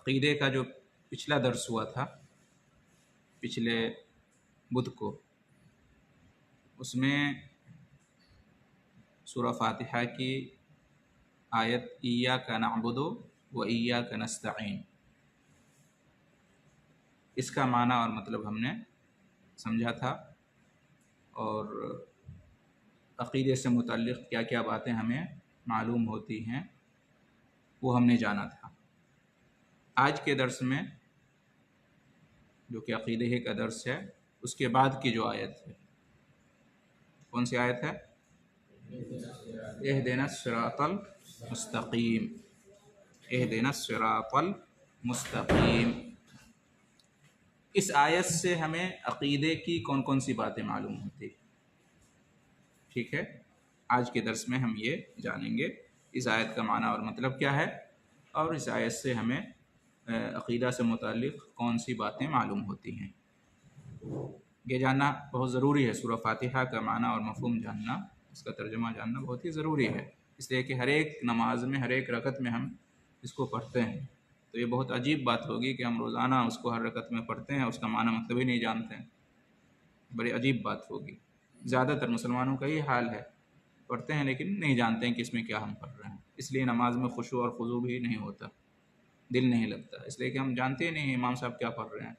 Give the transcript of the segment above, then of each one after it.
عقیدے کا جو پچھلا درس ہوا تھا پچھلے بدھ کو، اس میں سورہ فاتحہ کی آیت ایاک نعبد و ایاک نستعین، اس کا معنی اور مطلب ہم نے سمجھا تھا، اور عقیدے سے متعلق کیا کیا باتیں ہمیں معلوم ہوتی ہیں وہ ہم نے جانا تھا۔ آج کے درس میں جو کہ عقیدے کا درس ہے، اس کے بعد کی جو آیت ہے، کون سی آیت ہے؟ اہدنا الصراط المستقیم، اہدنا الصراط المستقیم۔ اس آیت سے ہمیں عقیدے کی کون کون سی باتیں معلوم ہوتی ہیں، ٹھیک ہے؟ آج کے درس میں ہم یہ جانیں گے اس آیت کا معنی اور مطلب کیا ہے، اور اس آیت سے ہمیں عقیدہ سے متعلق کون سی باتیں معلوم ہوتی ہیں۔ یہ جاننا بہت ضروری ہے، سورہ فاتحہ کا معنی اور مفہوم جاننا، اس کا ترجمہ جاننا بہت ہی ضروری ہے، اس لیے کہ ہر ایک نماز میں، ہر ایک رکعت میں ہم اس کو پڑھتے ہیں، تو یہ بہت عجیب بات ہوگی کہ ہم روزانہ اس کو ہر رکعت میں پڑھتے ہیں، اس کا معنی مطلب ہی نہیں جانتے ہیں، بڑی عجیب بات ہوگی۔ زیادہ تر مسلمانوں کا یہ حال ہے، پڑھتے ہیں لیکن نہیں جانتے ہیں کہ اس میں کیا ہم پڑھ رہے ہیں، اس لیے نماز میں خشوع اور خضوع بھی نہیں ہوتا، دل نہیں لگتا، اس لیے کہ ہم جانتے ہی نہیں ہیں امام صاحب کیا پڑھ رہے ہیں،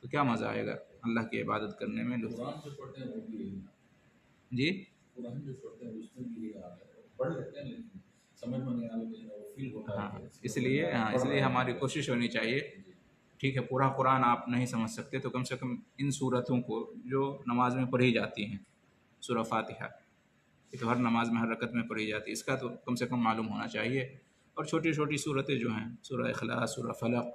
تو کیا مزہ آئے گا اللہ کی عبادت کرنے میں۔ قرآن جو پڑھتے ہیں وہ بھی جی قرآن جو پڑھتے ہیں اس میں بھی یہ حال ہے، پڑھ لیتے ہیں لیکن سمجھ میں نہیں آتا، وہ فیل ہوتا ہاں، ہے اس لیے ہماری کوشش ہونی چاہیے، ٹھیک ہے؟ پورا قرآن آپ نہیں سمجھ سکتے تو کم سے کم ان صورتوں کو جو نماز میں پڑھی جاتی ہیں، سورہ فاتحہ یہ تو ہر نماز میں، ہر رکعت میں پڑھی جاتی ہے، اس کا تو کم سے کم معلوم ہونا چاہیے، اور چھوٹی چھوٹی صورتیں جو ہیں، سورہ اخلاص، سورہ فلق،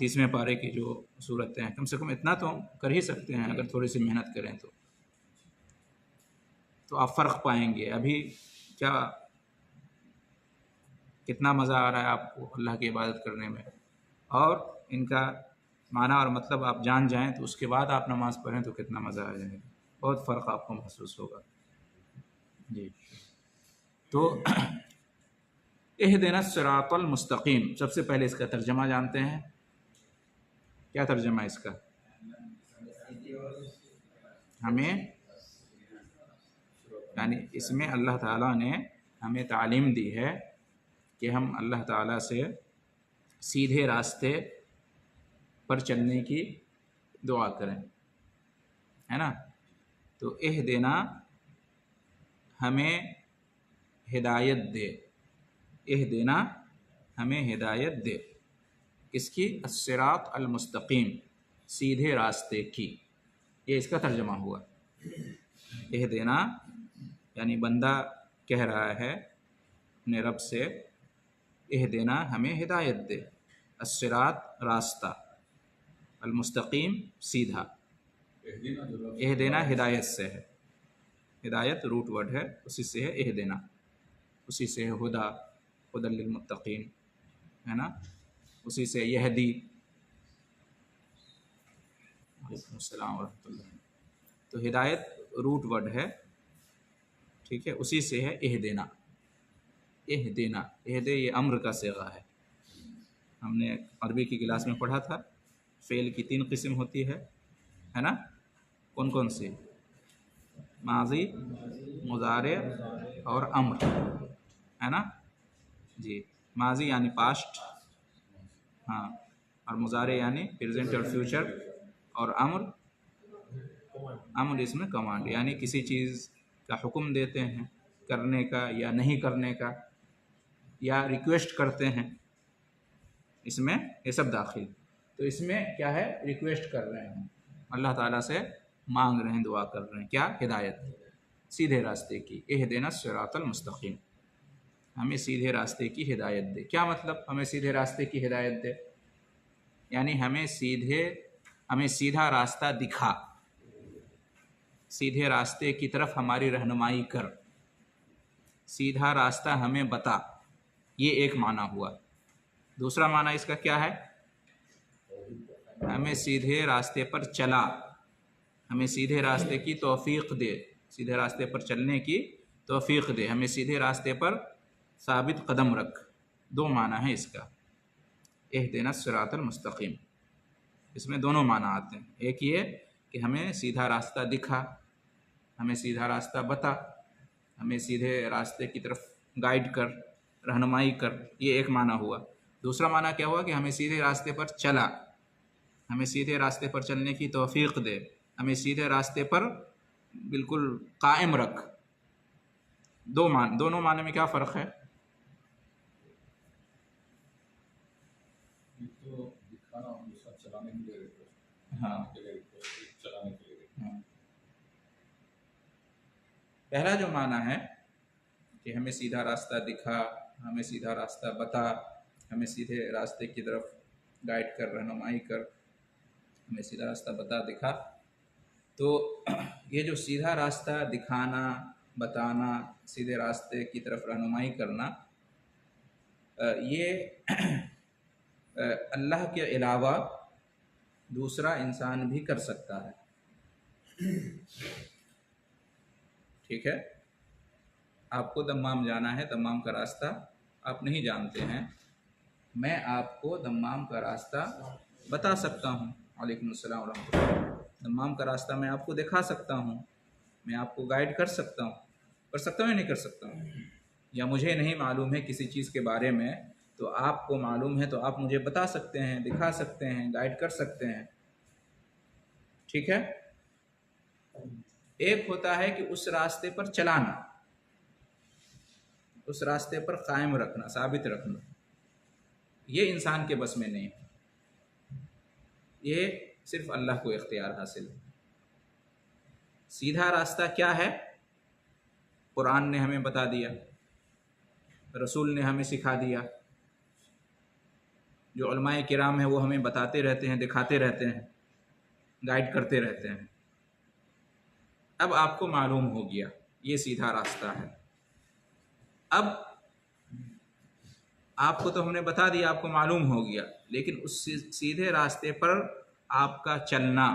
30ویں پارے کی جو صورتیں ہیں، کم سے کم اتنا تو کر ہی سکتے ہیں اگر تھوڑی سی محنت کریں تو آپ فرق پائیں گے۔ ابھی کتنا مزہ آ رہا ہے آپ کو اللہ کی عبادت کرنے میں، اور ان کا معنی اور مطلب آپ جان جائیں تو اس کے بعد آپ نماز پڑھیں تو کتنا مزہ آ جائے گا، بہت فرق آپ کو محسوس ہوگا۔ جی، تو اہدنا الصراط المستقیم، سب سے پہلے اس کا ترجمہ جانتے ہیں۔ کیا ترجمہ ہے اس کا؟ ہمیں یعنی اس میں اللہ تعالیٰ نے ہمیں تعلیم دی ہے کہ ہم اللہ تعالیٰ سے سیدھے راستے پر چلنے کی دعا کریں، ہے نا؟ تو اہدنا ہمیں ہدایت دے، اہدنا ہمیں ہدایت دے، کس کی؟ الصراط المستقیم، سیدھے راستے کی، یہ اس کا ترجمہ ہوا۔ اہدنا یعنی بندہ کہہ رہا ہے اپنے رب سے، اہدنا ہمیں ہدایت دے، الصراط راستہ، المستقیم سیدھا، اہدنا ہدایت سے ہے، ہدایت روٹ ورڈ ہے، اسی سے ہے اہدنا، اسی سے ہے ہدا، ہدی للمتقین، ہے نا؟ اسی سے یہدی، وعلیکم السلام ورحمۃ اللہ، تو ہدایت روٹ ورڈ ہے، ٹھیک ہے؟ اسی سے ہے اہدنا، اہدنا، اہدے یہ امر کا صیغہ ہے، ہم نے عربی کی کلاس میں پڑھا تھا، فعل کی 3 قسم ہوتی ہے نا؟ کون کون سی؟ ماضی، مضارع اور امر، ہے نا؟ جی، ماضی یعنی پاسٹ، ہاں، اور مضارع یعنی پریزنٹ اور فیوچر، اور امر اس میں کمانڈ، یعنی کسی چیز کا حکم دیتے ہیں کرنے کا یا نہیں کرنے کا، یا ریکویسٹ کرتے ہیں، اس میں یہ سب داخل، تو اس میں کیا ہے؟ ریکویسٹ کر رہے ہیں، اللہ تعالیٰ سے مانگ رہے ہیں، دعا کر رہے ہیں، کیا؟ ہدایت، سیدھے راستے کی، اہدنا الصراط المستقیم، ہمیں سیدھے راستے کی ہدایت دے۔ کیا مطلب ہمیں سیدھے راستے کی ہدایت دے؟ یعنی ہمیں سیدھا راستہ دکھا، سیدھے راستے کی طرف ہماری رہنمائی کر، سیدھا راستہ ہمیں بتا، یہ ایک معنی ہوا۔ دوسرا معنی اس کا کیا ہے؟ ہمیں سیدھے راستے پر چلا، ہمیں سیدھے راستے کی توفیق دے، سیدھے راستے پر چلنے کی توفیق دے، ہمیں سیدھے راستے پر ثابت قدم رکھ، 2 معنی ہے اس کا۔ اہدنا الصراط المستقیم، اس میں دونوں معنی آتے ہیں، ایک یہ کہ ہمیں سیدھا راستہ دکھا، ہمیں سیدھا راستہ بتا، ہمیں سیدھے راستے کی طرف گائیڈ کر، رہنمائی کر، یہ ایک معنی ہوا۔ دوسرا معنی کیا ہوا کہ ہمیں سیدھے راستے پر چلا، ہمیں سیدھے راستے پر چلنے کی توفیق دے، ہمیں سیدھے راستے پر بالکل قائم رکھ۔ دونوں معنی میں کیا فرق ہے؟ یہ تو دکھانا ہم دوسرا چلانے کے لیے ریکویسٹ، ہاں چلانے کے لیے request۔ پہلا جو معنی ہے کہ ہمیں سیدھا راستہ دکھا، ہمیں سیدھا راستہ بتا، ہمیں سیدھے راستے کی طرف گائیڈ کر، رہنمائی کر، ہمیں سیدھا راستہ بتا، دکھا، تو یہ جو سیدھا راستہ دکھانا، بتانا، سیدھے راستے کی طرف رہنمائی کرنا، یہ اللہ کے علاوہ دوسرا انسان بھی کر سکتا ہے، ٹھیک ہے؟ آپ کو دمام جانا ہے، دمام کا راستہ آپ نہیں جانتے ہیں، میں آپ کو دمام کا راستہ بتا سکتا ہوں، وعلیکم السلام ورحمۃ اللہ، دمام کا راستہ میں آپ کو دکھا سکتا ہوں، میں آپ کو گائیڈ کر سکتا ہوں یا نہیں کر سکتا ہوں؟ یا مجھے نہیں معلوم ہے کسی چیز کے بارے میں تو آپ کو معلوم ہے تو آپ مجھے بتا سکتے ہیں، دکھا سکتے ہیں، گائیڈ کر سکتے ہیں، ٹھیک ہے؟ ایک ہوتا ہے کہ اس راستے پر چلانا، اس راستے پر قائم رکھنا، ثابت رکھنا، یہ انسان کے بس میں نہیں ہے، یہ صرف اللہ کو اختیار حاصل ہے۔ سیدھا راستہ کیا ہے؟ قرآن نے ہمیں بتا دیا، رسول نے ہمیں سکھا دیا، جو علماء کرام ہیں وہ ہمیں بتاتے رہتے ہیں، دکھاتے رہتے ہیں، گائیڈ کرتے رہتے ہیں۔ اب آپ کو معلوم ہو گیا یہ سیدھا راستہ ہے، اب آپ کو تو ہم نے بتا دیا، آپ کو معلوم ہو گیا، لیکن اس سیدھے راستے پر آپ کا چلنا،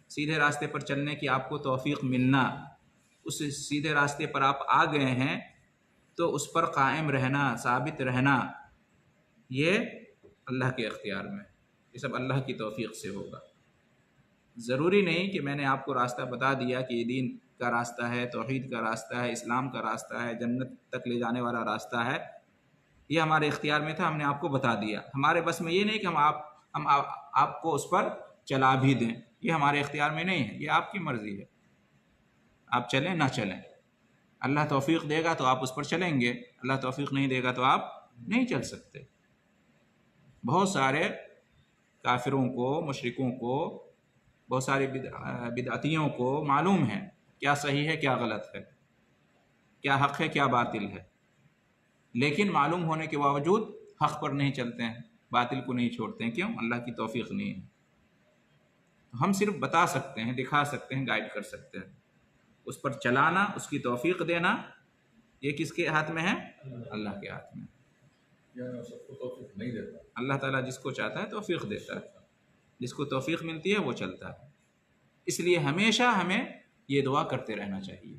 سیدھے راستے پر چلنے کی آپ کو توفیق ملنا، اس سیدھے راستے پر آپ آ گئے ہیں تو اس پر قائم رہنا، ثابت رہنا، یہ اللہ کے اختیار میں، یہ سب اللہ کی توفیق سے ہوگا۔ ضروری نہیں کہ میں نے آپ کو راستہ بتا دیا کہ یہ دین کا راستہ ہے، توحید کا راستہ ہے، اسلام کا راستہ ہے، جنت تک لے جانے والا راستہ ہے، یہ ہمارے اختیار میں تھا، ہم نے آپ کو بتا دیا۔ ہمارے بس میں یہ نہیں کہ ہم آپ کو اس پر چلا بھی دیں، یہ ہمارے اختیار میں نہیں ہے، یہ آپ کی مرضی ہے، آپ چلیں نہ چلیں۔ اللہ توفیق دے گا تو آپ اس پر چلیں گے، اللہ توفیق نہیں دے گا تو آپ نہیں چل سکتے۔ بہت سارے کافروں کو، مشرکوں کو، بہت سارے بدعتیوں کو معلوم ہے کیا صحیح ہے، کیا غلط ہے، کیا حق ہے، کیا باطل ہے، لیکن معلوم ہونے کے باوجود حق پر نہیں چلتے ہیں، باطل کو نہیں چھوڑتے ہیں، کیوں؟ اللہ کی توفیق نہیں ہے۔ ہم صرف بتا سکتے ہیں، دکھا سکتے ہیں، گائیڈ کر سکتے ہیں، اس پر چلانا، اس کی توفیق دینا، یہ کس کے ہاتھ میں ہے؟ اللہ کے ہاتھ میں۔ یا سب کو توفیق نہیں دیتا، اللہ تعالیٰ جس کو چاہتا ہے توفیق دیتا ہے، جس کو توفیق ملتی ہے وہ چلتا ہے۔ اس لیے ہمیشہ ہمیں یہ دعا کرتے رہنا چاہیے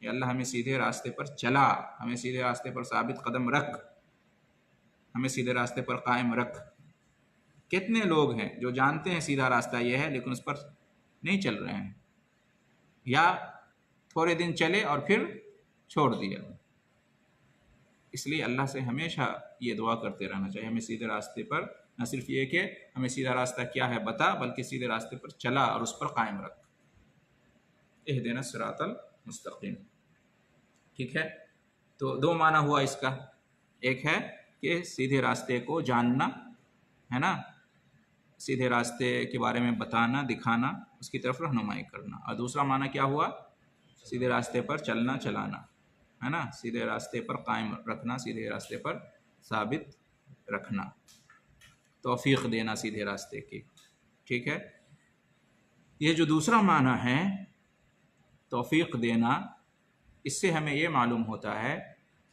کہ اللہ ہمیں سیدھے راستے پر چلا، ہمیں سیدھے راستے پر ثابت قدم رکھ، ہمیں سیدھے راستے پر قائم رکھ۔ کتنے لوگ ہیں جو جانتے ہیں سیدھا راستہ یہ ہے لیکن اس پر نہیں چل رہے ہیں، یا تھوڑے دن چلے اور پھر چھوڑ دیا۔ اس لیے اللہ سے ہمیشہ یہ دعا کرتے رہنا چاہیے، ہمیں سیدھے راستے پر نہ صرف یہ کہ ہمیں سیدھا راستہ کیا ہے بتا، بلکہ سیدھے راستے پر چلا اور اس پر قائم رکھ۔ اہدنا الصراط المستقیم، ٹھیک ہے؟ تو دو معنی ہوا اس کا، ایک ہے کہ سیدھے راستے کو جاننا ہے نا، سیدھے راستے کے بارے میں بتانا، دکھانا، اس کی طرف رہنمائی کرنا، اور دوسرا معنی کیا ہوا؟ سیدھے راستے پر چلنا، چلانا، ہے نا، سیدھے راستے پر قائم رکھنا، سیدھے راستے پر ثابت رکھنا، توفیق دینا سیدھے راستے کی، ٹھیک ہے؟ یہ جو دوسرا معنی ہے توفیق دینا، اس سے ہمیں یہ معلوم ہوتا ہے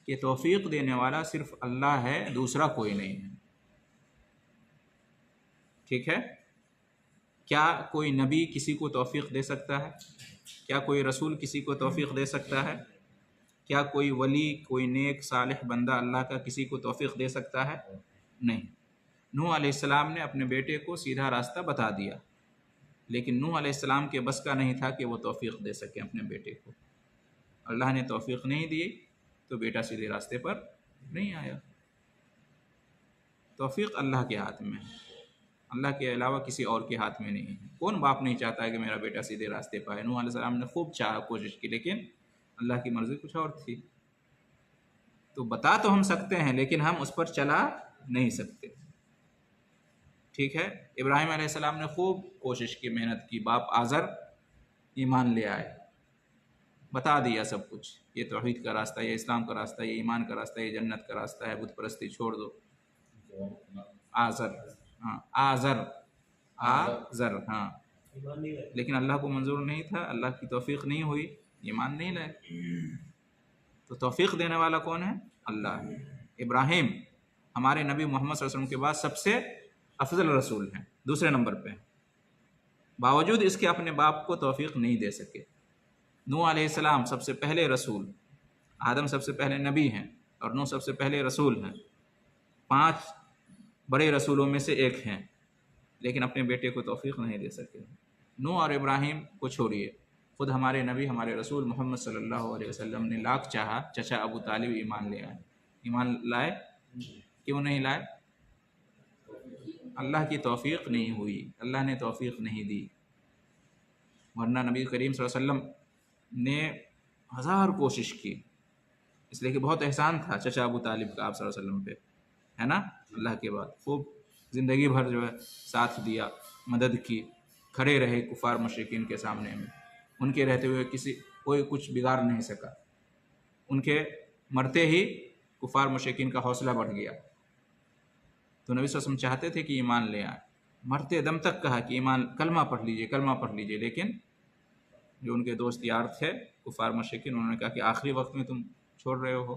کہ توفیق دینے والا صرف اللہ ہے، دوسرا کوئی نہیں ہے، ٹھیک ہے؟ کیا کوئی نبی کسی کو توفیق دے سکتا ہے؟ کیا کوئی رسول کسی کو توفیق دے سکتا ہے؟ کیا کوئی ولی، کوئی نیک صالح بندہ اللہ کا کسی کو توفیق دے سکتا ہے؟ نہیں، نوح علیہ السلام نے اپنے بیٹے کو سیدھا راستہ بتا دیا، لیکن نوح علیہ السلام کے بس کا نہیں تھا کہ وہ توفیق دے سکے اپنے بیٹے کو. اللہ نے توفیق نہیں دی تو بیٹا سیدھے راستے پر نہیں آیا. توفیق اللہ کے ہاتھ میں ہے، اللہ کے علاوہ کسی اور کے ہاتھ میں نہیں ہے. کون باپ نہیں چاہتا ہے کہ میرا بیٹا سیدھے راستے پہ آئے؟ نوح علیہ السلام نے خوب چاہا، کوشش کی، لیکن اللہ کی مرضی کچھ اور تھی. تو بتا تو ہم سکتے ہیں لیکن ہم اس پر چلا نہیں سکتے. ٹھیک ہے، ابراہیم علیہ السلام نے خوب کوشش کی، محنت کی، باپ آزر ایمان لے آئے، بتا دیا سب کچھ، یہ توحید کا راستہ، یہ اسلام کا راستہ، یہ ایمان کا راستہ، یہ جنت کا راستہ ہے، بت پرستی چھوڑ دو. آزر، ہاں آزر، آزر، ہاں. لیکن اللہ کو منظور نہیں تھا، اللہ کی توفیق نہیں ہوئی، ایمان نہیں لائے. تو توفیق دینے والا کون ہے؟ اللہ ہے. ابراہیم ہمارے نبی محمد صلی اللہ علیہ وسلم کے بعد سب سے افضل رسول ہیں، دوسرے نمبر پہ. باوجود اس کے اپنے باپ کو توفیق نہیں دے سکے. نوح علیہ السلام سب سے پہلے رسول، آدم سب سے پہلے نبی ہیں، اور نوح سب سے پہلے رسول ہیں، 5 بڑے رسولوں میں سے ایک ہیں، لیکن اپنے بیٹے کو توفیق نہیں دے سکے. نوح اور ابراہیم کو چھوڑیے، خود ہمارے نبی ہمارے رسول محمد صلی اللہ علیہ وسلم نے لاکھ چاہا چچا ابو طالب ایمان لے آئے. ایمان لائے؟ کیوں نہیں لائے؟ اللہ کی توفیق نہیں ہوئی، اللہ نے توفیق نہیں دی. ورنہ نبی کریم صلی اللہ علیہ وسلم نے 1000 کوشش کی، اس لیے کہ بہت احسان تھا چچا ابو طالب کا آپ صلی اللہ علیہ وسلم پہ، ہے نا. اللہ کے بعد خوب زندگی بھر جو ہے ساتھ دیا، مدد کی، کھڑے رہے کفار مشرکین کے سامنے میں. ان کے رہتے ہوئے کوئی کچھ بگاڑ نہیں سکا. ان کے مرتے ہی کفار مشرکین کا حوصلہ بڑھ گیا. تو نبی صلی اللہ علیہ وسلم چاہتے تھے کہ ایمان لے آئیں، مرتے دم تک کہا کہ ایمان، کلمہ پڑھ لیجئے، کلمہ پڑھ لیجئے. لیکن جو ان کے دوست یار تھے کفار مشرکین، انہوں نے کہا کہ آخری وقت میں تم چھوڑ رہے ہو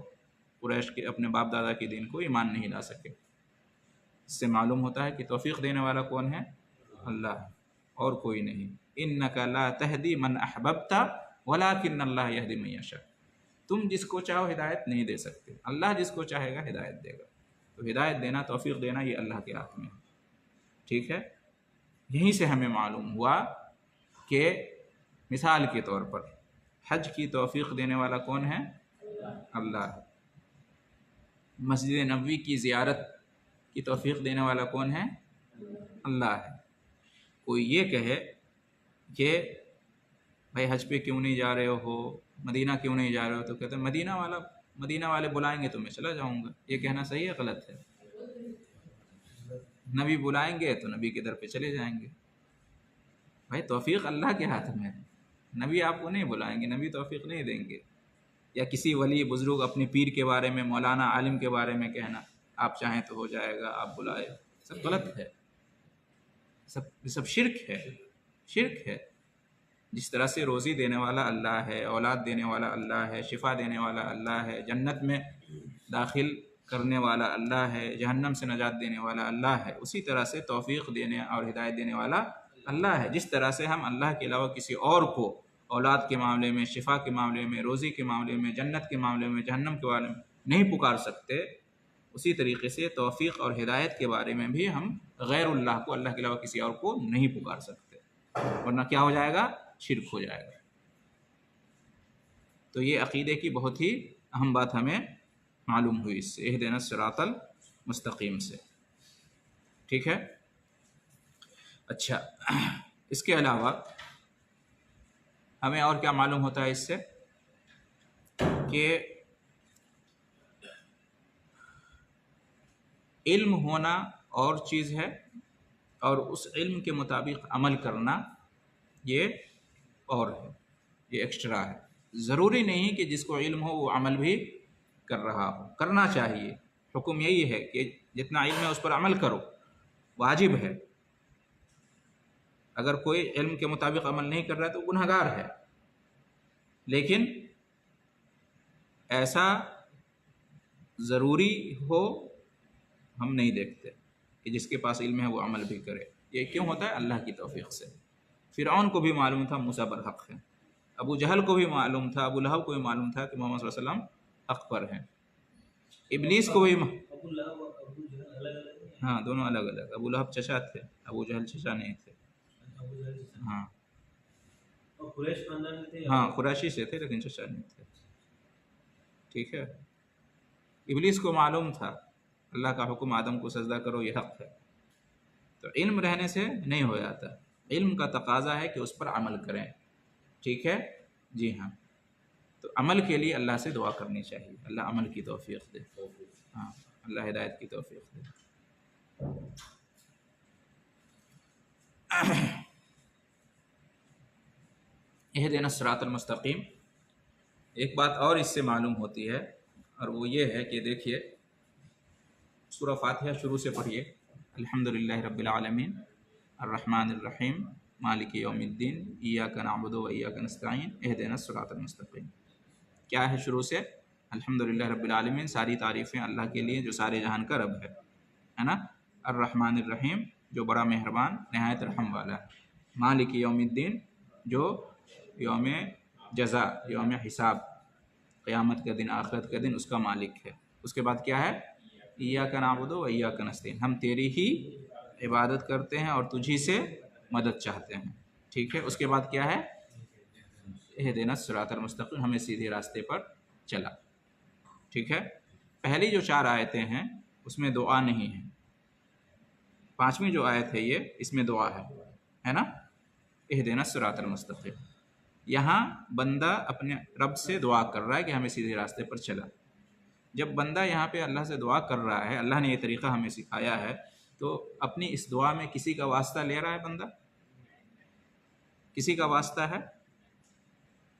قریش کے اپنے باپ دادا کے دین کو، ایمان نہیں لا سکے. اس سے معلوم ہوتا ہے کہ توفیق دینے والا کون ہے؟ اللہ، اور کوئی نہیں. انک لا تہدی من احببت ولکن اللہ یہدی من یشاء. تم جس کو چاہو ہدایت نہیں دے سکتے، اللہ جس کو چاہے گا ہدایت دے گا. تو ہدایت دینا، توفیق دینا، یہ اللہ کے ہاتھ میں ہے. ٹھیک ہے، یہیں سے ہمیں معلوم ہوا کہ مثال کے طور پر حج کی توفیق دینے والا کون ہے؟ اللہ ہے. مسجد نبوی کی زیارت کی توفیق دینے والا کون ہے؟ اللہ ہے. کوئی یہ کہے کہ بھائی حج پہ کیوں نہیں جا رہے ہو، مدینہ کیوں نہیں جا رہے ہو، تو کہتے ہیں مدینہ والے بلائیں گے تو میں چلا جاؤں گا. یہ کہنا صحیح ہے غلط ہے؟ نبی بلائیں گے تو نبی کے در پہ چلے جائیں گے. بھائی توفیق اللہ کے ہاتھ میں ہے، نبی آپ کو نہیں بلائیں گے، نبی توفیق نہیں دیں گے. یا کسی ولی بزرگ اپنے پیر کے بارے میں، مولانا عالم کے بارے میں کہنا آپ چاہیں تو ہو جائے گا، آپ بلائے، سب غلط ہے، سب شرک ہے. شرک ہے. جس طرح سے روزی دینے والا اللہ ہے، اولاد دینے والا اللہ ہے، شفا دینے والا اللہ ہے، جنت میں داخل کرنے والا اللہ ہے، جہنم سے نجات دینے والا اللہ ہے، اسی طرح سے توفیق دینے اور ہدایت دینے والا اللہ ہے. جس طرح سے ہم اللہ کے علاوہ کسی اور کو اولاد کے معاملے میں، شفا کے معاملے میں، روزی کے معاملے میں، جنت کے معاملے میں، جہنم کے بارے میں نہیں پکار سکتے، اسی طریقے سے توفیق اور ہدایت کے بارے میں بھی ہم غیر اللہ کو، اللہ کے علاوہ کسی اور کو نہیں پکار سکتے، ورنہ کیا ہو جائے گا؟ شرک ہو جائے گا. تو یہ عقیدے کی بہت ہی اہم بات ہمیں معلوم ہوئی اس سے، اہدنا الصراط المستقیم سے. ٹھیک ہے. اچھا، اس کے علاوہ ہمیں اور کیا معلوم ہوتا ہے اس سے؟ کہ علم ہونا اور چیز ہے، اور اس علم کے مطابق عمل کرنا یہ اور ہے، یہ ایکسٹرا ہے. ضروری نہیں کہ جس کو علم ہو وہ عمل بھی کر رہا ہو. کرنا چاہیے، حکم یہی ہے کہ جتنا علم ہے اس پر عمل کرو، واجب ہے. اگر کوئی علم کے مطابق عمل نہیں کر رہا ہے تو گنہگار ہے. لیکن ایسا ضروری ہو ہم نہیں دیکھتے کہ جس کے پاس علم ہے وہ عمل بھی کرے. یہ کیوں ہوتا ہے؟ اللہ کی توفیق سے. فرعون کو بھی معلوم تھا موسیٰ برحق ہے، ابو جہل کو بھی معلوم تھا، ابو لہب کو بھی معلوم تھا کہ محمد صلی اللہ علیہ وسلم حق پر ہیں. ابلیس کو بھی ہاں دونوں الگ الگ. ابو لہب چچا تھے, ابو جہل چچا نہیں تھے. ہاں اور قریش خاندان میں تھے. ہاں قریشی سے تھے لیکن چچا نہیں تھے. ٹھیک ہے. ابلیس کو معلوم تھا اللہ کا حکم آدم کو سجدہ کرو یہ حق ہے, تو علم رہنے سے نہیں ہو جاتا. علم کا تقاضا ہے کہ اس پر عمل کریں. ٹھیک ہے جی ہاں. تو عمل کے لیے اللہ سے دعا کرنی چاہیے, اللہ عمل کی توفیق دے. ہاں اللہ ہدایت کی توفیق دے. اہدنا الصراط المستقیم. ایک بات اور اس سے معلوم ہوتی ہے, اور وہ یہ ہے کہ دیکھیے سورہ فاتحہ شروع سے پڑھیے. الحمدللہ رب العالمین الرحمن الرحیم مالک یوم الدین ایاک نعبد و ایاک نستعین اہدنا الصراط المستقیم. کیا ہے شروع سے؟ الحمدللہ رب العالمین, ساری تعریفیں اللہ کے لیے جو سارے جہان کا رب ہے نا. الرحمن الرحیم جو بڑا مہربان نہایت رحم والا ہے. مالک یوم الدین جو یوم جزا یوم حساب قیامت کا دن آخرت کا دن اس کا مالک ہے. اس کے بعد کیا ہے؟ ایاک نعبد و ایاک نستعین, ہم تیری ہی عبادت کرتے ہیں اور تجھی سے مدد چاہتے ہیں. ٹھیک ہے. اس کے بعد کیا ہے؟ اہدنا الصراط المستقیم, ہمیں سیدھے راستے پر چلا. ٹھیک ہے. پہلی جو 4 آیتیں ہیں اس میں دعا نہیں ہے. 5ویں جو آیت ہے یہ اس میں دعا ہے نا. اہدنا الصراط المستقیم. یہاں بندہ اپنے رب سے دعا کر رہا ہے کہ ہمیں سیدھے راستے پر چلا. جب بندہ یہاں پہ اللہ سے دعا کر رہا ہے, اللہ نے یہ طریقہ ہمیں سکھایا ہے, تو اپنی اس دعا میں کسی کا واسطہ لے رہا ہے بندہ؟ کسی کا واسطہ ہے؟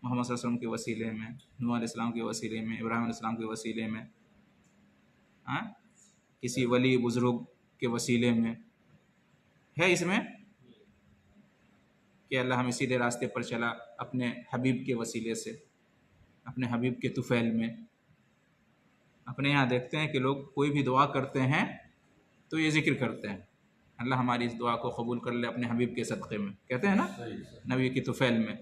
محمد صلی اللہ علیہ وسلم کے وسیلے میں, نوح علیہ السلام کے وسیلے میں, ابراہیم علیہ السلام کے وسیلے میں, کسی ولی بزرگ کے وسیلے میں ہے اس میں کہ اللہ ہمیں سیدھے راستے پر چلا اپنے حبیب کے وسیلے سے, اپنے حبیب کے طفیل میں. اپنے یہاں دیکھتے ہیں کہ لوگ کوئی بھی دعا کرتے ہیں تو یہ ذکر کرتے ہیں اللہ ہماری اس دعا کو قبول کر لے اپنے حبیب کے صدقے میں, کہتے ہیں نا نبی کی طفیل میں.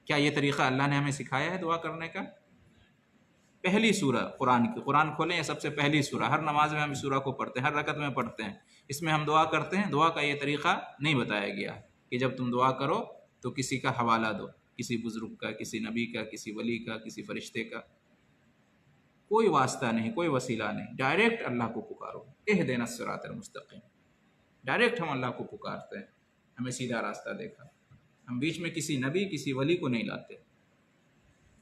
کیا یہ طریقہ اللہ نے ہمیں سکھایا ہے دعا کرنے کا؟ پہلی سورہ قرآن کی, قرآن کھولیں یہ سب سے پہلی سورہ, ہر نماز میں ہم اس سورہ کو پڑھتے ہیں, ہر رکعت میں پڑھتے ہیں. اس میں ہم دعا کرتے ہیں. دعا کا یہ طریقہ نہیں بتایا گیا کہ جب تم دعا کرو تو کسی کا حوالہ دو, کسی بزرگ کا, کسی نبی کا, کسی ولی کا, کسی فرشتے کا. کوئی واسطہ نہیں, کوئی وسیلہ نہیں, ڈائریکٹ اللہ کو پکارو. اہدنا الصراط المستقیم, ڈائریکٹ ہم اللہ کو پکارتے ہیں, ہمیں سیدھا راستہ دیکھا. ہم بیچ میں کسی نبی کسی ولی کو نہیں لاتے.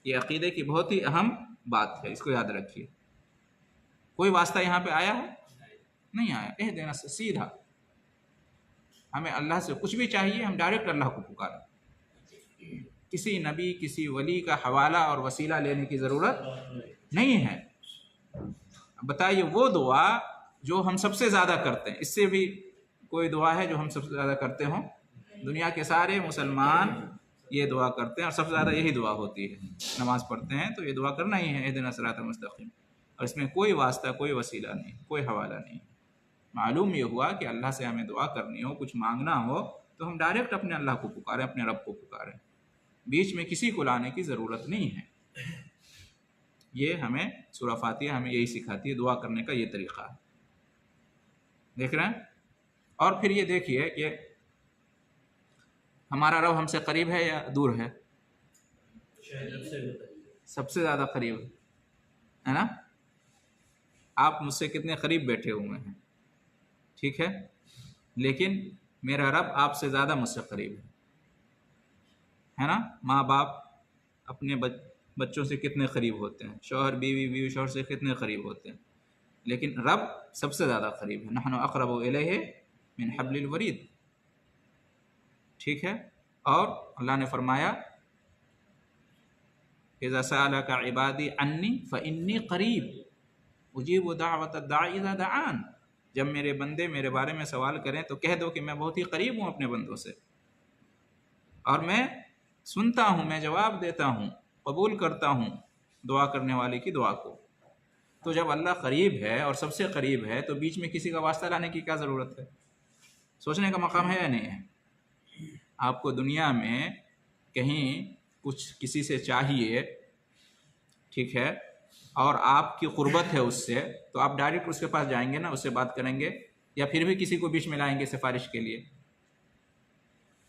یہ عقیدے کی بہت ہی اہم بات ہے, اس کو یاد رکھیے. کوئی واسطہ یہاں پہ آیا ہے؟ نہیں آیا. اہدنا سیدھا, ہمیں اللہ سے کچھ بھی چاہیے ہم ڈائریکٹ اللہ کو پکاریں, کسی نبی کسی ولی کا حوالہ اور وسیلہ لینے کی ضرورت نہیں ہے. بتائیے وہ دعا جو ہم سب سے زیادہ کرتے ہیں, اس سے بھی کوئی دعا ہے جو ہم سب سے زیادہ کرتے ہوں؟ دنیا کے سارے مسلمان یہ دعا کرتے ہیں اور سب سے زیادہ یہی دعا ہوتی ہے. نماز پڑھتے ہیں تو یہ دعا کرنا ہی ہے اہدنا الصراط المستقیم, اور اس میں کوئی واسطہ کوئی وسیلہ نہیں, کوئی حوالہ نہیں. معلوم یہ ہوا کہ اللہ سے ہمیں دعا کرنی ہو, کچھ مانگنا ہو تو ہم ڈائریکٹ اپنے اللہ کو پکاریں, اپنے رب کو پکاریں, بیچ میں کسی کو لانے کی ضرورت نہیں ہے. یہ ہمیں سورہ فاتحہ ہمیں یہی سکھاتی ہے, دعا کرنے کا یہ طریقہ ہے. دیکھ رہے ہیں؟ اور پھر یہ دیکھیے کہ ہمارا رب ہم سے قریب ہے یا دور ہے؟ سب سے زیادہ قریب ہے نا. آپ مجھ سے کتنے قریب بیٹھے ہوئے ہیں, ٹھیک ہے, لیکن میرا رب آپ سے زیادہ مجھ سے قریب ہے نا. ماں باپ اپنے بچوں سے کتنے قریب ہوتے ہیں, شوہر بیوی بیوی شوہر سے کتنے قریب ہوتے ہیں, لیکن رب سب سے زیادہ قریب ہے. نحن اقرب الیہ من حبل الورید. ٹھیک ہے. اور اللہ نے فرمایا اذا سألک عبادی عنی فانی قریب اجیب دعوت الداعی اذا دعان. جب میرے بندے میرے بارے میں سوال کریں تو کہہ دو کہ میں بہت ہی قریب ہوں اپنے بندوں سے, اور میں سنتا ہوں, میں جواب دیتا ہوں, قبول کرتا ہوں دعا کرنے والے کی دعا کو. تو جب اللہ قریب ہے اور سب سے قریب ہے تو بیچ میں کسی کا واسطہ لانے کی کیا ضرورت ہے؟ سوچنے کا مقام ہے یا نہیں ہے؟ آپ کو دنیا میں کہیں کچھ کسی سے چاہیے, ٹھیک ہے, اور آپ کی قربت ہے اس سے، تو آپ ڈائریکٹ اس کے پاس جائیں گے نا، اس سے بات کریں گے، یا پھر بھی کسی کو بیچ میں لائیں گے سفارش کے لیے؟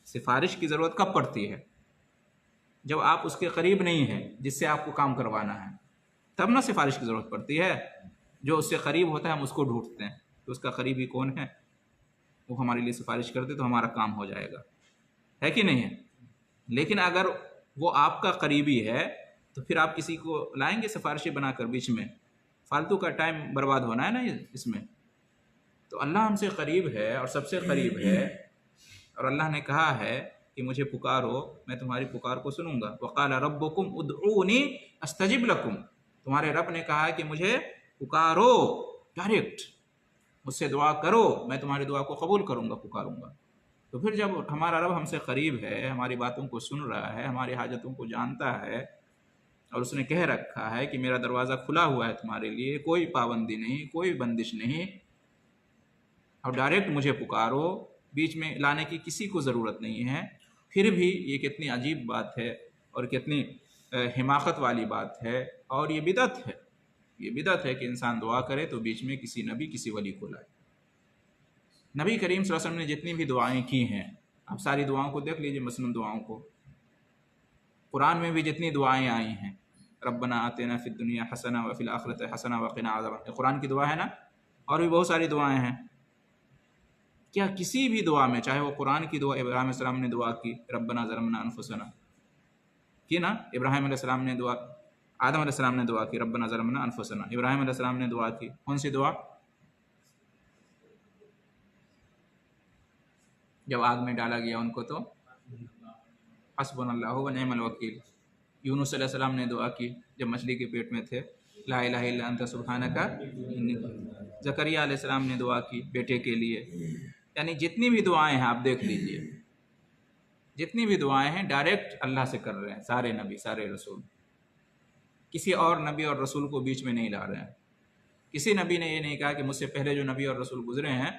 سفارش کی ضرورت کب پڑتی ہے؟ جب آپ اس کے قریب نہیں ہیں جس سے آپ کو کام کروانا ہے، تب نہ سفارش کی ضرورت پڑتی ہے۔ جو اس سے قریب ہوتا ہے ہم اس کو ڈھونڈتے ہیں کہ اس کا قریبی کون ہے، وہ ہمارے لیے سفارش کرتے تو ہمارا کام ہو جائے گا، ہے کہ نہیں ہے؟ لیکن اگر وہ آپ کا قریبی ہے تو پھر آپ کسی کو لائیں گے سفارشی بنا کر بیچ میں؟ فالتو کا ٹائم برباد ہونا ہے نا اس میں۔ تو اللہ ہم سے قریب ہے اور سب سے قریب ہے، اور اللہ نے کہا ہے کہ مجھے پکارو میں تمہاری پکار کو سنوں گا۔ وقال ربکم ادعونی استجب لکم، تمہارے رب نے کہا کہ مجھے پکارو، ڈائریکٹ مجھ سے دعا کرو، میں تمہاری دعا کو قبول کروں گا، پکاروں گا۔ تو پھر جب ہمارا رب ہم سے قریب ہے، ہماری باتوں کو سن رہا ہے، ہماری حاجتوں کو جانتا ہے، اور اس نے کہہ رکھا ہے کہ میرا دروازہ کھلا ہوا ہے تمہارے لیے، کوئی پابندی نہیں، کوئی بندش نہیں، اور ڈائریکٹ مجھے پکارو، بیچ میں لانے کی کسی کو ضرورت نہیں ہے، پھر بھی یہ کتنی عجیب بات ہے اور کتنی حماقت والی بات ہے، اور یہ بدعت ہے۔ یہ بدعت ہے کہ انسان دعا کرے تو بیچ میں کسی نبی کسی ولی کو لائے۔ نبی کریم صلی اللہ علیہ وسلم نے جتنی بھی دعائیں کی ہیں، آپ ساری دعاؤں کو دیکھ لیجئے، مسنون دعاؤں کو، قرآن میں بھی جتنی دعائیں آئی ہیں، ربنا آتنا فی الدنیا حسنہ وفی الآخرۃ حسنہ وقنا عذاب النار، قرآن کی دعا ہے نا، اور بھی بہت ساری دعائیں ہیں۔ کیا کسی بھی دعا میں، چاہے وہ قرآن کی دعا، ابراہیم علیہ السلام نے دعا کی ربنا ظلمنا انفسنا کی نا، ابراہیم علیہ السلام نے دعا، آدم علیہ السلام نے دعا کی ربنا ظلمنا انفسنا، ابراہیم علیہ السلام نے دعا کی کون سی دعا؟ جب آگ میں ڈالا گیا ان کو تو حسبنا اللہ و نعم الوکیل۔ یونس علیہ السلام نے دعا کی جب مچھلی کے پیٹ میں تھے، لا الہ الا انت سبحانک انی۔ زکریہ علیہ السلام نے دعا کی بیٹے کے لیے۔ یعنی جتنی بھی دعائیں ہیں آپ دیکھ لیجئے، جتنی بھی دعائیں ہیں ڈائریکٹ اللہ سے کر رہے ہیں سارے نبی، سارے رسول، کسی اور نبی اور رسول کو بیچ میں نہیں لا رہے ہیں۔ کسی نبی نے یہ نہیں کہا کہ مجھ سے پہلے جو نبی اور رسول گزرے ہیں،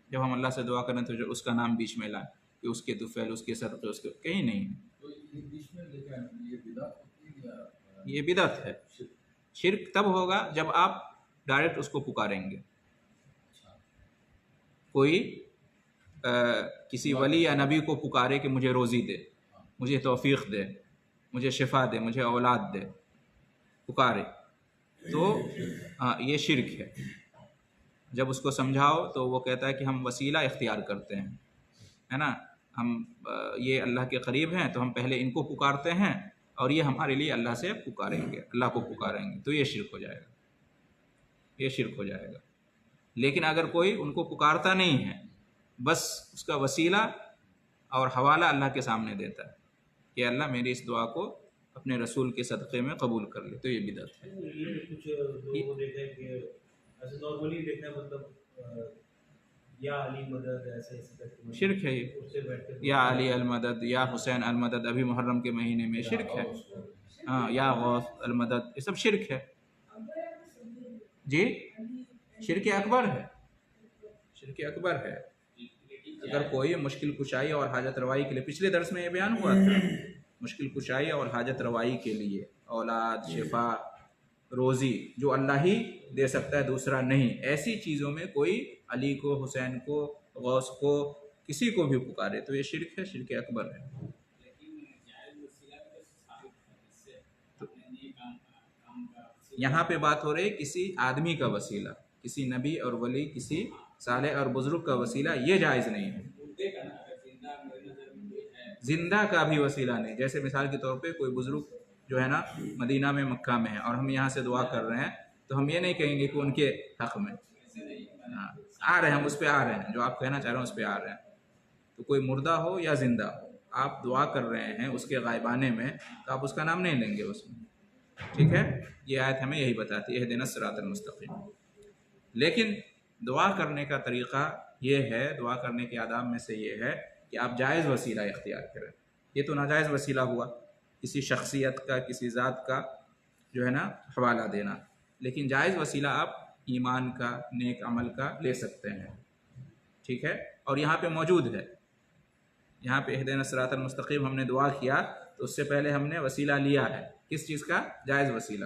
جب ہم اللہ سے دعا کریں تو جو اس کا نام بیچ میں لائیں، کہ اس کے طفیل، اس کے صدقے، اس کے، کہیں نہیں ہے۔ تو یہ بیچ میں لے کے آنا، یہ بدعت ہوتی ہے یا یہ بدعت ہے۔ شرک تب ہوگا جب آپ ڈائریکٹ اس کو پکاریں گے۔ کوئی کسی ولی یا نبی کو پکارے کہ مجھے روزی دے، مجھے توفیق دے، مجھے شفا دے، مجھے اولاد دے، پکارے، تو یہ شرک ہے۔ جب اس کو سمجھاؤ تو وہ کہتا ہے کہ ہم وسیلہ اختیار کرتے ہیں، ہے نا، ہم یہ اللہ کے قریب ہیں تو ہم پہلے ان کو پکارتے ہیں اور یہ ہمارے لیے اللہ سے پکاریں گے، اللہ کو پکاریں گے، تو یہ شرک ہو جائے گا، یہ شرک ہو جائے گا۔ لیکن اگر کوئی ان کو پکارتا نہیں ہے، بس اس کا وسیلہ اور حوالہ اللہ کے سامنے دیتا ہے کہ اللہ میری اس دعا کو اپنے رسول کے صدقے میں قبول کر لے، تو یہ بدعت ہے۔ یہ کچھ لوگوں کو دیکھا ہے کہ ایسے نارملی دیکھا ہے، مطلب یا علی مدد ایسے شرک ہے یہ، یا علی المدد، یا حسین المدد، ابھی محرم کے مہینے میں شرک ہے، ہاں، یا غوث المدد، یہ سب شرک ہے۔ جی، شرک اکبر ہے، شرک اکبر ہے۔ اگر کوئی مشکل کشائی اور حاجت روائی کے لیے، پچھلے درس میں یہ بیان ہوا تھا، مشکل کشائی اور حاجت روائی کے لیے، اولاد، شفا، روزی جو اللہ ہی دے سکتا ہے، دوسرا نہیں، ایسی چیزوں میں کوئی علی کو، حسین کو، غوث کو، کسی کو بھی پکارے تو یہ شرک ہے، شرک اکبر ہے۔ یہاں پہ بات ہو رہی ہے کسی آدمی کا وسیلہ، کسی نبی اور ولی، کسی صالح اور بزرگ کا وسیلہ، یہ جائز نہیں ہے۔ زندہ کا بھی وسیلہ نہیں، جیسے مثال کے طور پہ کوئی بزرگ جو ہے نا مدینہ میں، مکہ میں ہے، اور ہم یہاں سے دعا کر رہے ہیں، تو ہم یہ نہیں کہیں گے کہ ان کے حق میں آ رہے ہیں، ہم اس پہ آ رہے ہیں، جو آپ کہنا چاہ رہے ہیں اس پہ آ رہے ہیں۔ تو کوئی مردہ ہو یا زندہ ہو، آپ دعا کر رہے ہیں اس کے غائبانے میں، تو آپ اس کا نام نہیں لیں گے اس میں، ٹھیک ہے؟ یہ آیت ہمیں یہی بتاتی ہے، اہدنا الصراط المستقیم۔ لیکن دعا کرنے کا طریقہ یہ ہے، دعا کرنے کے آداب میں سے یہ ہے کہ آپ جائز وسیلہ اختیار کریں۔ یہ تو ناجائز وسیلہ ہوا، کسی شخصیت کا، کسی ذات کا جو ہے نا حوالہ دینا، لیکن جائز وسیلہ آپ ایمان کا، نیک عمل کا لے سکتے ہیں، ٹھیک ہے؟ اور یہاں پہ موجود ہے، یہاں پہ اہدنا الصراط المستقیم ہم نے دعا کیا تو اس سے پہلے ہم نے وسیلہ لیا ہے، کس چیز کا؟ جائز وسیلہ۔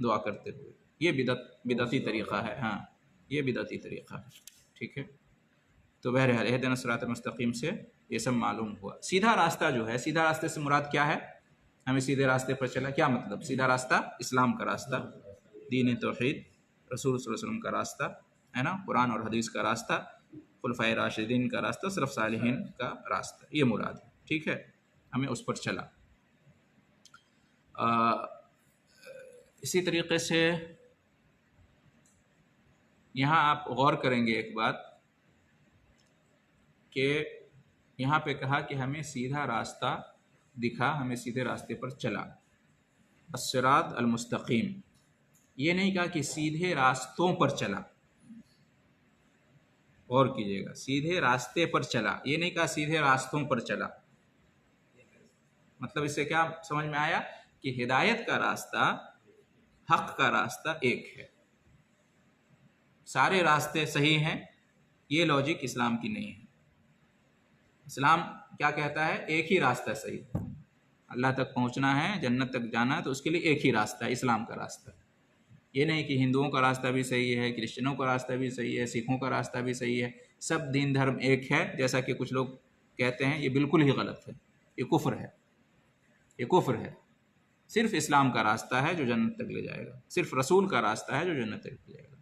دعا کرتے ہوئے. یہ بدعتی طریقہ ہے. ہاں یہ بدعتی طریقہ ہے. ٹھیک ہے. تو بہرحال اہدنا الصراط المستقیم سے یہ سب معلوم ہوا. سیدھا راستہ جو ہے، سیدھا راستے سے مراد کیا ہے؟ ہمیں سیدھے راستے پر چلا. کیا مطلب؟ سیدھا راستہ اسلام کا راستہ، دین توحید، رسول صلی اللہ علیہ وسلم کا راستہ ہے نا، قرآن اور حدیث کا راستہ، خلفائے راشدین کا راستہ، سلف صالحین کا راستہ، یہ مراد ہے. ٹھیک ہے. ہمیں اس پر چلا. اسی طریقے سے یہاں آپ غور کریں گے ایک بات کہ یہاں پہ کہا کہ ہمیں سیدھا راستہ دکھا، ہمیں سیدھے راستے پر چلا. الصراط المستقیم، یہ نہیں کہا کہ سیدھے راستوں پر چلا. غور کیجیے گا، سیدھے راستے پر چلا، یہ نہیں کہا سیدھے راستوں پر چلا. مطلب اس سے کیا سمجھ میں آیا کہ ہدایت کا راستہ، حق کا راستہ ایک ہے. سارے راستے صحیح ہیں، یہ لاجک اسلام کی نہیں ہے. اسلام کیا کہتا ہے؟ ایک ہی راستہ صحیح. اللہ تک پہنچنا ہے، جنت تک جانا ہے، تو اس کے لیے ایک ہی راستہ ہے، اسلام کا راستہ. یہ نہیں کہ ہندوؤں کا راستہ بھی صحیح ہے، کرسچنوں کا راستہ بھی صحیح ہے، سکھوں کا راستہ بھی صحیح ہے. سب دین دھرم ایک ہے، جیسا کہ کچھ لوگ کہتے ہیں. یہ بالکل ہی غلط ہے. یہ کفر ہے. یہ کفر ہے. صرف اسلام کا راستہ ہے جو جنت تک لے جائے گا، صرف رسول کا راستہ ہے جو جنت تک لے جائے گا.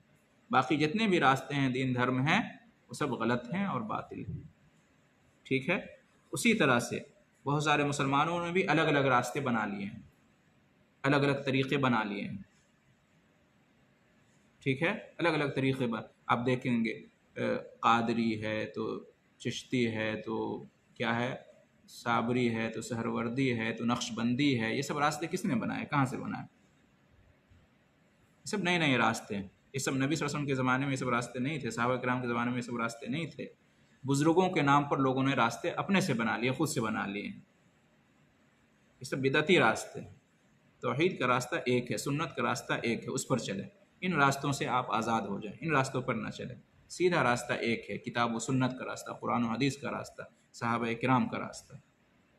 باقی جتنے بھی راستے ہیں، دین دھرم ہیں، وہ سب غلط ہیں اور باطل ہیں. ٹھیک ہے. اسی طرح سے بہت سارے مسلمانوں نے بھی الگ الگ راستے بنا لیے ہیں، الگ الگ طریقے بنا لیے ہیں. ٹھیک ہے. الگ الگ طریقے آپ دیکھیں گے، قادری ہے تو چشتی ہے تو کیا ہے، صابری ہے تو سہروردی ہے تو نقش بندی ہے. یہ سب راستے کس نے بنائے؟ کہاں سے بنائے؟ یہ سب نئے نئے راستے ہیں. یہ سب نبی صلی اللہ علیہ وسلم کے زمانے میں یہ سب راستے نہیں تھے، صحابہ کرام کے زمانے میں یہ سب راستے نہیں تھے. بزرگوں کے نام پر لوگوں نے راستے اپنے سے بنا لیے، خود سے بنا لیے. یہ سب بدعتی راستے ہیں. توحید کا راستہ ایک ہے، سنت کا راستہ ایک ہے، اس پر چلیں. ان راستوں سے آپ آزاد ہو جائیں، ان راستوں پر نہ چلیں. سیدھا راستہ ایک ہے، کتاب و سنت کا راستہ، قرآن و حدیث کا راستہ، صحابہ کرام کا راستہ.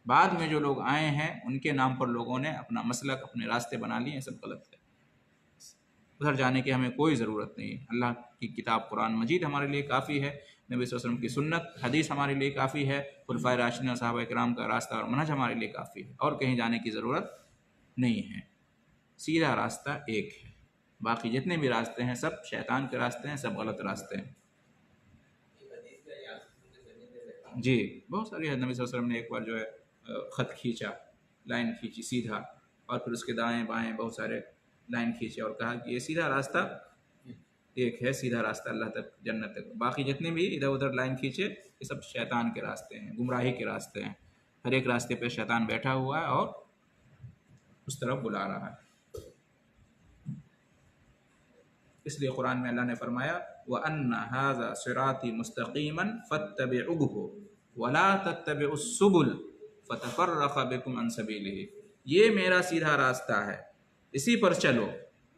بعد میں جو لوگ آئے ہیں ان کے نام پر لوگوں نے اپنا مسلک، اپنے راستے بنا لیے. یہ سب غلط ہے. ادھر جانے کی ہمیں کوئی ضرورت نہیں ہے. اللہ کی کتاب قرآن مجید ہمارے لیے کافی ہے، نبی صلی اللہ علیہ وسلم کی سنت حدیث ہمارے لیے کافی ہے، خلفائے راشدین اور صحابہ کرام کا راستہ اور منہج ہمارے لیے کافی ہے، اور کہیں جانے کی ضرورت نہیں ہے. سیدھا راستہ ایک ہے. باقی جتنے بھی راستے ہیں سب شیطان کے راستے ہیں، سب غلط راستے ہیں. جی بہت ساری. نبی صلی اللہ علیہ وسلم نے ایک بار جو ہے خط کھینچا، لائن کھینچی سیدھا، اور پھر اس کے دائیں بائیں بہت سارے لائن کھینچے اور کہا کہ یہ سیدھا راستہ ایک ہے، سیدھا راستہ اللہ تک، جنت تک. باقی جتنے بھی ادھر ادھر لائن کھینچے یہ سب شیطان کے راستے ہیں، گمراہی کے راستے ہیں. ہر ایک راستے پہ شیطان بیٹھا ہوا ہے اور اس طرف بلا رہا ہے. اس لیے قرآن میں اللہ نے فرمایا وَأَنَّ هَذَا صِرَاطِي مُسْتَقِيمًا فَاتَّبِعُوهُ وَلَا تَتَّبِعُوا السُّبُلَ فَتَفَرَّقَ بِكُمْ عَنْ سَبِيلِهِ. یہ میرا سیدھا راستہ ہے، اسی پر چلو،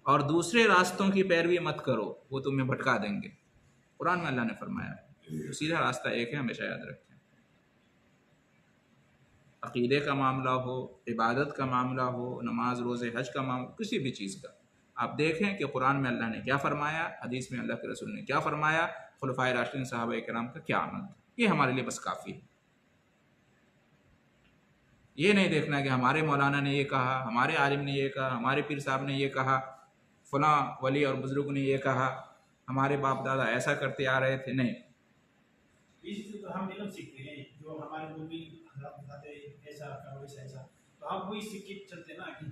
اور دوسرے راستوں کی پیروی مت کرو، وہ تمہیں بھٹکا دیں گے. قرآن میں اللہ نے فرمایا ہے. سیدھا راستہ ایک ہے، ہمیشہ یاد رکھیں. عقیدے کا معاملہ ہو، عبادت کا معاملہ ہو، نماز روزے حج کا معاملہ، کسی بھی چیز کا آپ دیکھیں کہ قرآن میں اللہ نے کیا فرمایا، حدیث میں اللہ کے رسول نے کیا فرمایا، خلفائے راشدین صحابہ کرام کا کیا عمل تھا. یہ ہمارے لیے بس کافی ہے. یہ نہیں دیکھنا کہ ہمارے مولانا نے یہ کہا، ہمارے عالم نے یہ کہا، ہمارے پیر صاحب نے یہ کہا، فلاں ولی اور بزرگ نے یہ کہا، ہمارے باپ دادا ایسا کرتے آ رہے تھے. نہیں. اسی سے تو ہم علم سیکھتے ہیں، جو ہمارے مولوی حضرات بتاتے ہیں ایسا کرو ایسا تو ہم وہی سیکھ کے چلتے نا. کہ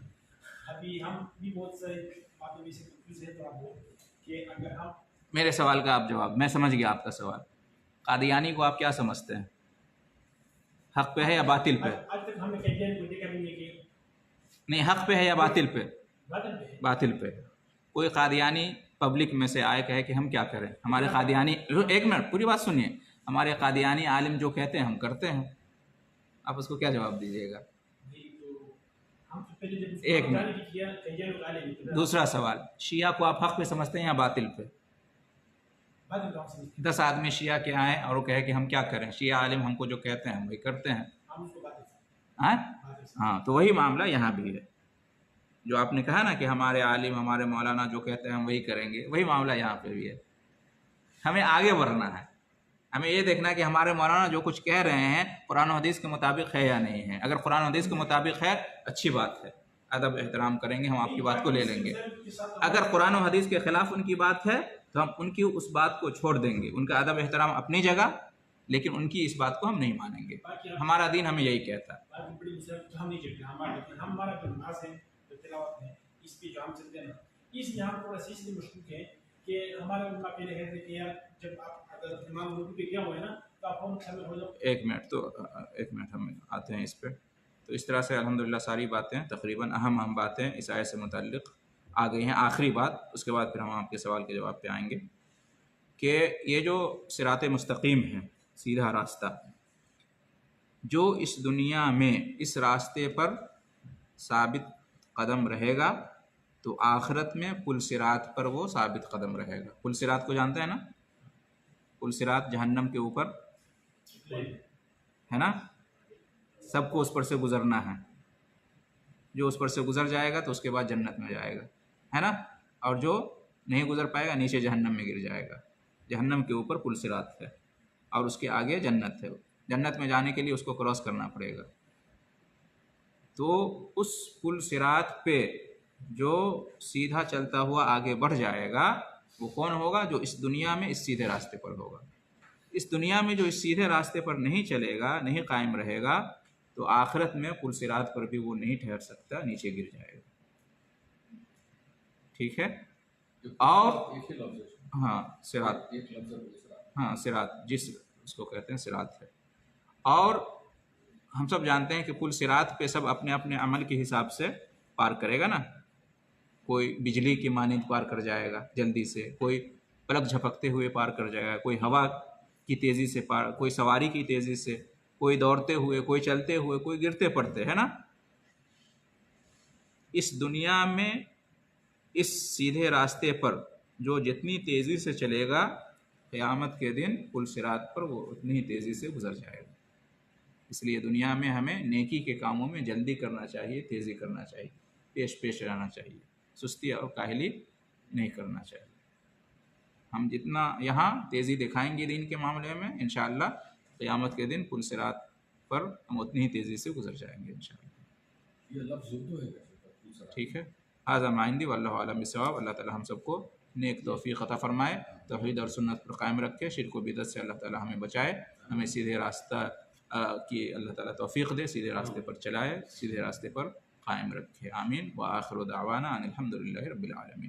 ابھی ہم بھی بہت سارے باتوں میں سے کنفیوز ہیں، تو آپ بول کہ اگر ہم میرے سوال کا آپ جواب، میں سمجھ گیا آپ کا سوال. قادیانی کو آپ کیا سمجھتے ہیں؟ حق پہ ہے یا باطل پہ؟ آج تک ہم نے کہیں دیکھا نہیں ہے کہ نہیں، حق پہ ہے یا باطل پہ؟ باطل پہ ہے. باطل پہ. کوئی قادیانی پبلک میں سے آئے کہے کہ ہم کیا کریں، ہمارے قادیانی، ایک منٹ پوری بات سنیے، ہمارے قادیانی عالم جو کہتے ہیں ہم کرتے ہیں، آپ اس کو کیا جواب دیجیے گا؟ ایک منٹ. دوسرا سوال، شیعہ کو آپ حق پہ سمجھتے ہیں یا باطل پہ؟ 10 آدمی شیعہ کے آئیں اور وہ کہے کہ ہم کیا کریں، شیعہ عالم ہم کو جو کہتے ہیں ہم وہی کرتے ہیں. ہاں تو وہی معاملہ یہاں بھی ہے. جو آپ نے کہا نا کہ ہمارے عالم ہمارے مولانا جو کہتے ہیں ہم وہی کریں گے، وہی معاملہ یہاں پہ بھی ہے. ہمیں آگے بڑھنا ہے، ہمیں یہ دیکھنا ہے کہ ہمارے مولانا جو کچھ کہہ رہے ہیں قرآن و حدیث کے مطابق ہے یا نہیں ہے. اگر قرآن و حدیث کے مطابق ہے اچھی بات ہے، ادب احترام کریں گے، ہم آپ کی بات کو لے لیں گے. اگر قرآن و حدیث کے خلاف ان کی بات ہے تو ہم ان کی اس بات کو چھوڑ دیں گے. ان کا ادب احترام اپنی جگہ، لیکن ان کی اس بات کو ہم نہیں مانیں گے. ہمارا دین ہمیں یہی کہتا ہے. باقی بڑی مسئلہ ہم نہیں چلتے، ہمارا جو نماز ہے جو تلاوت ہے اس پہ جو ہم چلتے ہیں نا، اس لیے ہم تھوڑا سی اس لیے مشکوک ہے کہ ہمارے علماء پہلے کہتے ہیں کہ یار جب آپ اگر امام رکوع پہ گیا ہوا ہے نا تو آپ فوراً شامل ہو جاؤ. ایک منٹ ہم آتے ہیں اس پہ. تو اس طرح سے الحمدللہ ساری باتیں تقریباً اہم باتیں اس آیت سے متعلق آ گئی ہیں. آخری بات، اس کے بعد پھر ہم آپ کے سوال کے جواب پہ آئیں گے کہ یہ جو صراط مستقیم ہے، سیدھا راستہ، جو اس دنیا میں اس راستے پر ثابت قدم رہے گا تو آخرت میں پل صراط پر وہ ثابت قدم رہے گا. پل صراط کو جانتے ہیں نا؟ پل صراط جہنم کے اوپر ہے نا، سب کو اس پر سے گزرنا ہے. جو اس پر سے گزر جائے گا تو اس کے بعد جنت میں جائے گا، ہے نا، اور جو نہیں گزر پائے گا نیچے جہنم میں گر جائے گا. جہنم کے اوپر پل صراط ہے اور اس کے آگے جنت ہے. جنت میں جانے کے لیے اس کو کراس کرنا پڑے گا. تو اس پل صراط پہ جو سیدھا چلتا ہوا آگے بڑھ جائے گا وہ کون ہوگا؟ جو اس دنیا میں اس سیدھے راستے پر ہوگا. اس دنیا میں جو اس سیدھے راستے پر نہیں چلے گا، نہیں قائم رہے گا، تو آخرت میں پل صراط پر بھی وہ نہیں ٹھہر سکتا، نیچے گر جائے گا. ٹھیک ہے؟ اور ایک ہی لفظ ہے، ہاں صراط، ایک لفظ ہے صراط. ہاں صراط، جس اس کو کہتے ہیں صراط ہے. اور ہم سب جانتے ہیں کہ پل صراط پہ سب اپنے اپنے عمل کے حساب سے پار کرے گا نا. کوئی بجلی کی مانند پار کر جائے گا جلدی سے، کوئی پلک جھپکتے ہوئے پار کر جائے گا، کوئی ہوا کی تیزی سے پار، کوئی سواری کی تیزی سے، کوئی دوڑتے ہوئے، کوئی چلتے ہوئے، کوئی گرتے پڑتے، ہے نا. اس دنیا میں اس سیدھے راستے پر جو جتنی تیزی سے چلے گا قیامت کے دن پل صراط پر وہ اتنی ہی تیزی سے گزر جائے گا. اس لیے دنیا میں ہمیں نیکی کے کاموں میں جلدی کرنا چاہیے، تیزی کرنا چاہیے، پیش رہنا چاہیے، سستی اور کاہلی نہیں کرنا چاہیے. ہم جتنا یہاں تیزی دکھائیں گے دین کے معاملے میں، انشاءاللہ قیامت کے دن پل صراط پر ہم اتنی ہی تیزی سے گزر جائیں گے انشاءاللہ. یہ لفظ اردو ہے کیسے؟ ٹھیک ہے. ھذا ما عندی واللہ اعلم بالصواب. اللہ تعالی ہم سب کو نیک توفیق عطا فرمائے، توحید اور سنت پر قائم رکھے، شرک و بدعت سے اللہ تعالی ہمیں بچائے، ہمیں سیدھے راستہ کی اللہ تعالی توفیق دے، سیدھے راستے پر چلائے، سیدھے راستے پر قائم رکھے. آمین. وآخر دعوانا ان الحمد للہ رب العالمین.